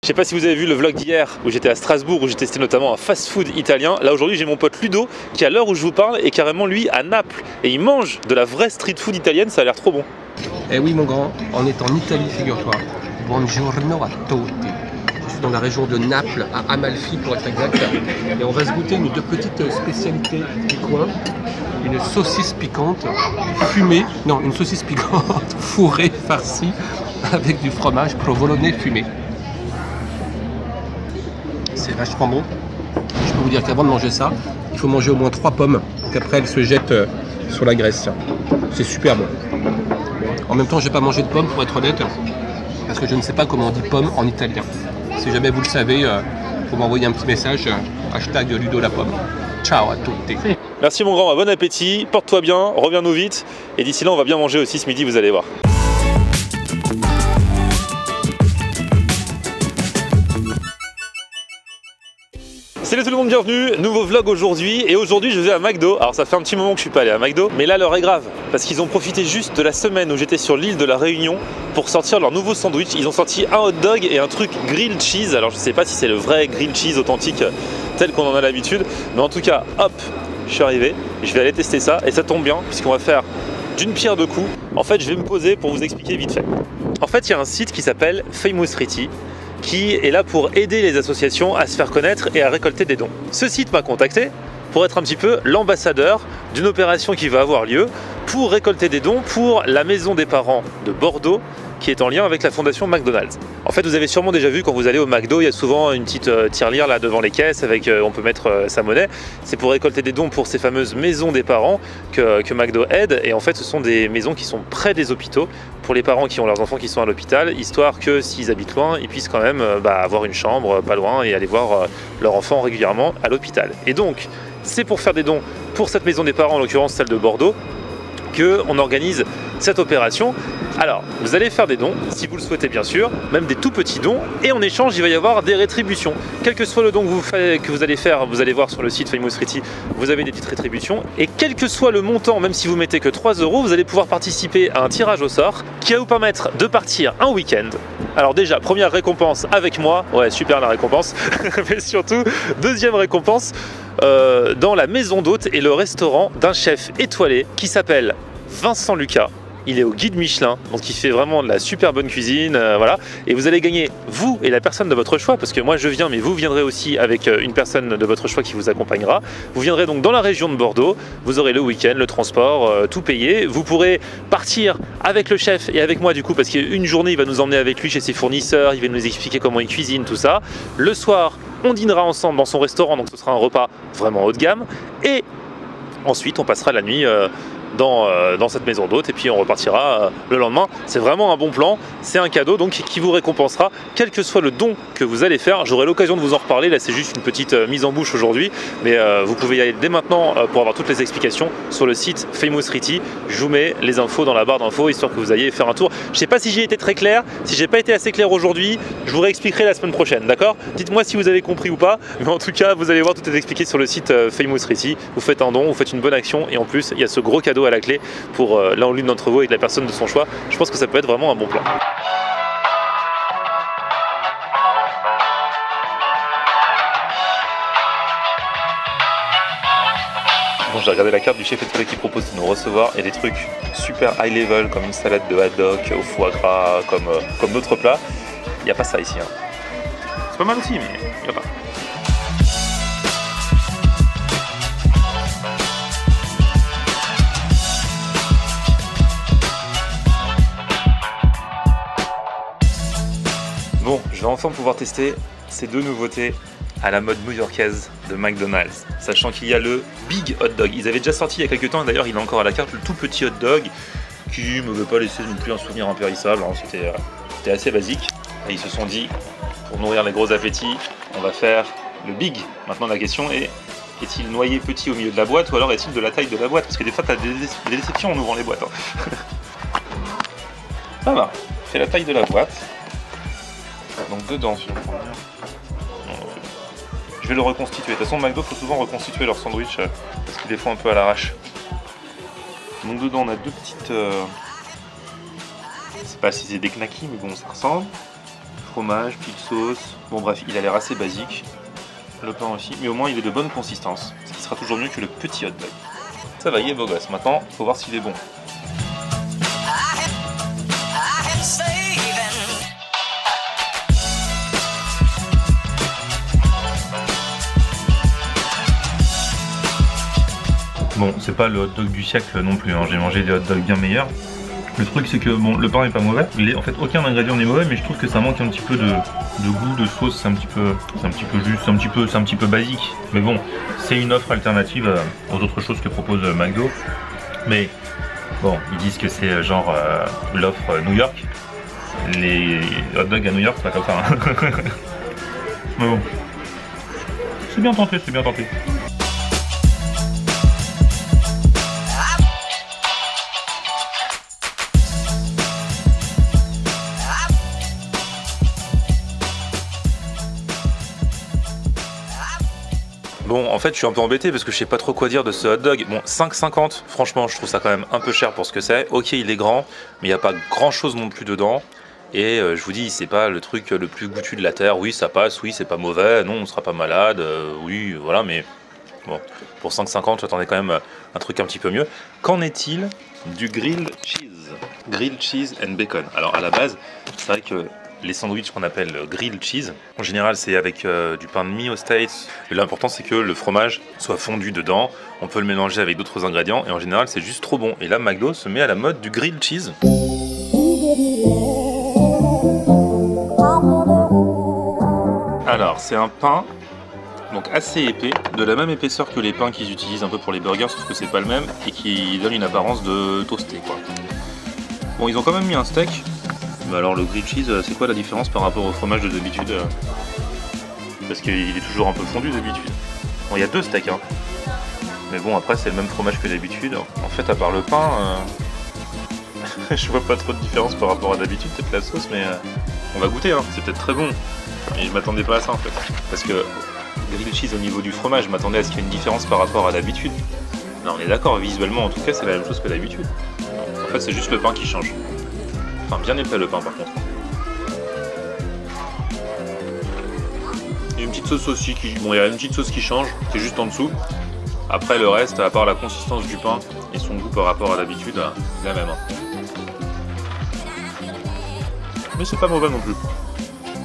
Je sais pas si vous avez vu le vlog d'hier où j'étais à Strasbourg, où j'ai testé notamment un fast-food italien. Là aujourd'hui j'ai mon pote Ludo qui à l'heure où je vous parle est carrément lui à Naples et il mange de la vraie street food italienne, ça a l'air trop bon. Eh oui mon grand, on est en Italie, figure-toi. Buongiorno a tutti. Je suis dans la région de Naples, à Amalfi pour être exact. Et on va se goûter une deux petites spécialités du coin. Une saucisse piquante fumée, non une saucisse piquante fourrée, farcie, avec du fromage provolone fumé. C'est vachement bon. Je peux vous dire qu'avant de manger ça, il faut manger au moins 3 pommes, qu'après elles se jettent sur la graisse. C'est super bon. En même temps, je n'ai pas mangé de pommes pour être honnête, parce que je ne sais pas comment on dit pomme en italien. Si jamais vous le savez, vous m'envoyez un petit message, hashtag Ludo la pomme. Ciao à tutti. Merci mon grand, bon appétit, porte-toi bien, reviens-nous vite et d'ici là on va bien manger aussi ce midi, vous allez voir. Salut tout le monde, bienvenue, nouveau vlog aujourd'hui et aujourd'hui je vais à McDo. Alors ça fait un petit moment que je suis pas allé à McDo, mais là l'heure est grave parce qu'ils ont profité juste de la semaine où j'étais sur l'île de la Réunion pour sortir leur nouveau sandwich. Ils ont sorti un hot dog et un truc grilled cheese. Alors je sais pas si c'est le vrai grilled cheese authentique tel qu'on en a l'habitude, mais en tout cas hop, je suis arrivé, je vais aller tester ça et ça tombe bien puisqu'on va faire d'une pierre deux coups. En fait je vais me poser pour vous expliquer vite fait. En fait il y a un site qui s'appelle Famousriti qui est là pour aider les associations à se faire connaître et à récolter des dons. Ce site m'a contacté pour être un petit peu l'ambassadeur d'une opération qui va avoir lieu pour récolter des dons pour la maison des parents de Bordeaux qui est en lien avec la fondation McDonald's. En fait, vous avez sûrement déjà vu quand vous allez au McDo, il y a souvent une petite tirelire là devant les caisses avec on peut mettre sa monnaie. C'est pour récolter des dons pour ces fameuses maisons des parents que McDo aide. Et en fait, ce sont des maisons qui sont près des hôpitaux pour les parents qui ont leurs enfants qui sont à l'hôpital, histoire que s'ils habitent loin, ils puissent quand même avoir une chambre pas loin et aller voir leur enfant régulièrement à l'hôpital. Et donc, c'est pour faire des dons pour cette maison des parents, en l'occurrence celle de Bordeaux, qu'on organise cette opération. Alors, vous allez faire des dons, si vous le souhaitez bien sûr, même des tout petits dons, et en échange, il va y avoir des rétributions. Quel que soit le don que vous allez faire, vous allez voir sur le site Famousriti, vous avez des petites rétributions, et quel que soit le montant, même si vous mettez que 3 €, vous allez pouvoir participer à un tirage au sort qui va vous permettre de partir un week-end. Alors déjà, première récompense avec moi, ouais super la récompense, mais surtout, deuxième récompense, dans la maison d'hôte et le restaurant d'un chef étoilé qui s'appelle Vincent Lucas. Il est au guide Michelin, donc il fait vraiment de la super bonne cuisine, voilà. Et vous allez gagner, vous et la personne de votre choix, parce que moi je viens, mais vous viendrez aussi avec une personne de votre choix qui vous accompagnera. Vous viendrez donc dans la région de Bordeaux, vous aurez le week-end, le transport, tout payé. Vous pourrez partir avec le chef et avec moi du coup, parce qu'une journée il va nous emmener avec lui chez ses fournisseurs, il va nous expliquer comment il cuisine, tout ça. Le soir, on dînera ensemble dans son restaurant, donc ce sera un repas vraiment haut de gamme. Et ensuite, on passera la nuit dans cette maison d'hôte et puis on repartira le lendemain. C'est vraiment un bon plan, c'est un cadeau donc qui vous récompensera quel que soit le don que vous allez faire. J'aurai l'occasion de vous en reparler, là c'est juste une petite mise en bouche aujourd'hui, mais vous pouvez y aller dès maintenant pour avoir toutes les explications sur le site Famousriti. Je vous mets les infos dans la barre d'infos histoire que vous ayez faire un tour. Je sais pas si j'ai été très clair, si j'ai pas été assez clair aujourd'hui, je vous réexpliquerai la semaine prochaine, d'accord? Dites-moi si vous avez compris ou pas, mais en tout cas vous allez voir, tout est expliqué sur le site Famousriti. Vous faites un don, vous faites une bonne action et en plus il y a ce gros cadeau à la clé pour l'un ou l'une d'entre vous avec la personne de son choix. Je pense que ça peut être vraiment un bon plan. Bon, j'ai regardé la carte du chef étoilé qui propose de nous recevoir et des trucs super high level comme une salade de haddock au foie gras, comme d'autres plats. Il n'y a pas ça ici. Hein. C'est pas mal aussi, mais il n'y a pas. Bon, je vais enfin pouvoir tester ces deux nouveautés à la mode new-yorkaise de McDonald's, sachant qu'il y a le Big Hot Dog. Ils avaient déjà sorti il y a quelques temps, et d'ailleurs il est encore à la carte, le tout petit hot dog, qui ne me veut pas laisser non plus un souvenir impérissable, hein. C'était assez basique. Et ils se sont dit, pour nourrir les gros appétits, on va faire le Big. Maintenant la question est-il noyé petit au milieu de la boîte, ou alors est-il de la taille de la boîte? Parce que des fois tu as des déceptions en ouvrant les boîtes. Hein. Ça va, c'est la taille de la boîte. Donc dedans, si on prend bien. Je vais le reconstituer. De toute façon, McDo, il faut souvent reconstituer leur sandwich parce qu'ils les font un peu à l'arrache. Donc dedans, on a deux petites... Je sais pas si c'est des knackis, mais bon, ça ressemble. fromage, petite sauce. Bon bref, il a l'air assez basique. Le pain aussi, mais au moins il est de bonne consistance. Ce qui sera toujours mieux que le petit hot dog. Ça va, il est beau gosse. Maintenant, faut voir s'il est bon. Bon, c'est pas le hot dog du siècle non plus, hein. J'ai mangé des hot dogs bien meilleurs. Le truc c'est que bon, le pain est pas mauvais, en fait aucun ingrédient n'est mauvais, mais je trouve que ça manque un petit peu de goût, de sauce, c'est un petit peu juste, c'est un petit peu basique. Mais bon, c'est une offre alternative aux autres choses que propose McDo. Mais bon, ils disent que c'est genre l'offre New York. Les hot dogs à New York, c'est pas comme ça. Hein. Mais bon, c'est bien tenté, c'est bien tenté. Bon, en fait, je suis un peu embêté parce que je sais pas trop quoi dire de ce hot dog. Bon, 5,50, franchement, je trouve ça quand même un peu cher pour ce que c'est. Ok, il est grand, mais il n'y a pas grand chose non plus dedans. Et je vous dis, c'est pas le truc le plus goûtu de la terre. Oui, ça passe, oui, c'est pas mauvais, non, on sera pas malade, oui, voilà, mais bon, pour 5,50, j'attendais quand même un truc un petit peu mieux. Qu'en est-il du grilled cheese? Grilled cheese and bacon. Alors, à la base, c'est vrai que les sandwichs qu'on appelle grilled cheese, en général c'est avec du pain de mie aux States. L'important c'est que le fromage soit fondu dedans, on peut le mélanger avec d'autres ingrédients et en général c'est juste trop bon. Et là McDo se met à la mode du grilled cheese. Alors c'est un pain donc assez épais, de la même épaisseur que les pains qu'ils utilisent un peu pour les burgers, sauf que c'est pas le même et qui donne une apparence de toasté quoi. Bon, ils ont quand même mis un steak. Mais alors le grilled cheese, c'est quoi la différence par rapport au fromage de d'habitude? Parce qu'il est toujours un peu fondu d'habitude. Bon, il y a deux steaks, hein. Mais bon, après c'est le même fromage que d'habitude. En fait, à part le pain, je vois pas trop de différence par rapport à d'habitude, peut-être la sauce, mais on va goûter, hein. C'est peut-être très bon. Et je m'attendais pas à ça en fait. Parce que grilled cheese au niveau du fromage, je m'attendais à ce qu'il y ait une différence par rapport à d'habitude. Non, on est d'accord, visuellement en tout cas, c'est la même chose que d'habitude. En fait, c'est juste le pain qui change. Enfin, bien épais le pain par contre. Il y a une petite sauce aussi qui... Bon, il y a une petite sauce qui change, qui est juste en dessous. Après le reste, à part la consistance du pain et son goût par rapport à d'habitude, la même. Mais c'est pas mauvais non plus.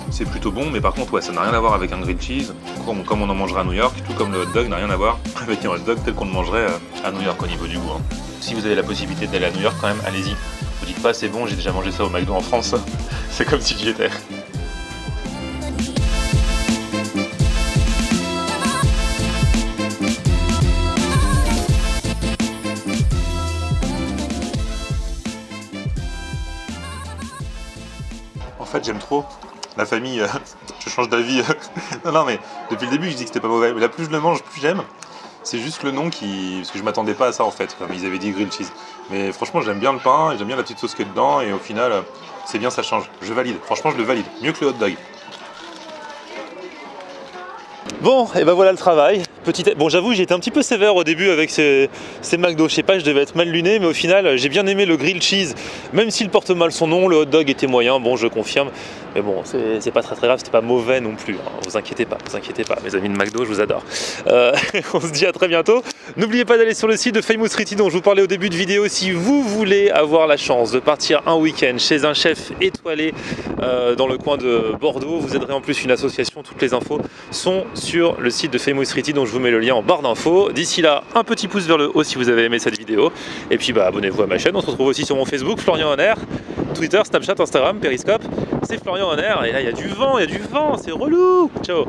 C'est plutôt bon, mais par contre, ouais, ça n'a rien à voir avec un grilled cheese, comme on en mangerait à New York, tout comme le hot dog n'a rien à voir avec un hot dog tel qu'on le mangerait à New York au niveau du goût. Hein. Si vous avez la possibilité d'aller à New York, quand même, allez-y. Vous dites pas c'est bon, j'ai déjà mangé ça au McDo en France, c'est comme si j'y étais. En fait j'aime trop la famille, je change d'avis. Non mais depuis le début je dis que c'était pas mauvais, mais là plus je le mange plus j'aime. C'est juste le nom qui... Parce que je m'attendais pas à ça en fait, comme ils avaient dit grilled cheese. Mais franchement j'aime bien le pain, j'aime bien la petite sauce qui est dedans, et au final c'est bien, ça change. Je valide, franchement je le valide, mieux que le hot dog. Bon, et ben voilà le travail. Bon, j'avoue, j'ai été un petit peu sévère au début avec ces McDo. Je sais pas, je devais être mal luné, mais au final, j'ai bien aimé le grilled cheese. Même s'il porte mal son nom, le hot dog était moyen. Bon, je confirme. Mais bon, c'est pas très grave, c'était pas mauvais non plus. Hein. Vous inquiétez pas, mes amis de McDo, je vous adore. On se dit à très bientôt. N'oubliez pas d'aller sur le site de Famous Streety dont je vous parlais au début de vidéo si vous voulez avoir la chance de partir un week-end chez un chef étoilé dans le coin de Bordeaux. Vous aiderez en plus une association. Toutes les infos sont sur le site de Famous Streety dont je vous mets le lien en barre d'infos. D'ici là, un petit pouce vers le haut si vous avez aimé cette vidéo. Et puis bah, abonnez-vous à ma chaîne. On se retrouve aussi sur mon Facebook, Florian Honner, Twitter, Snapchat, Instagram, Periscope. C'est Florian Honner et là il y a du vent, c'est relou. Ciao.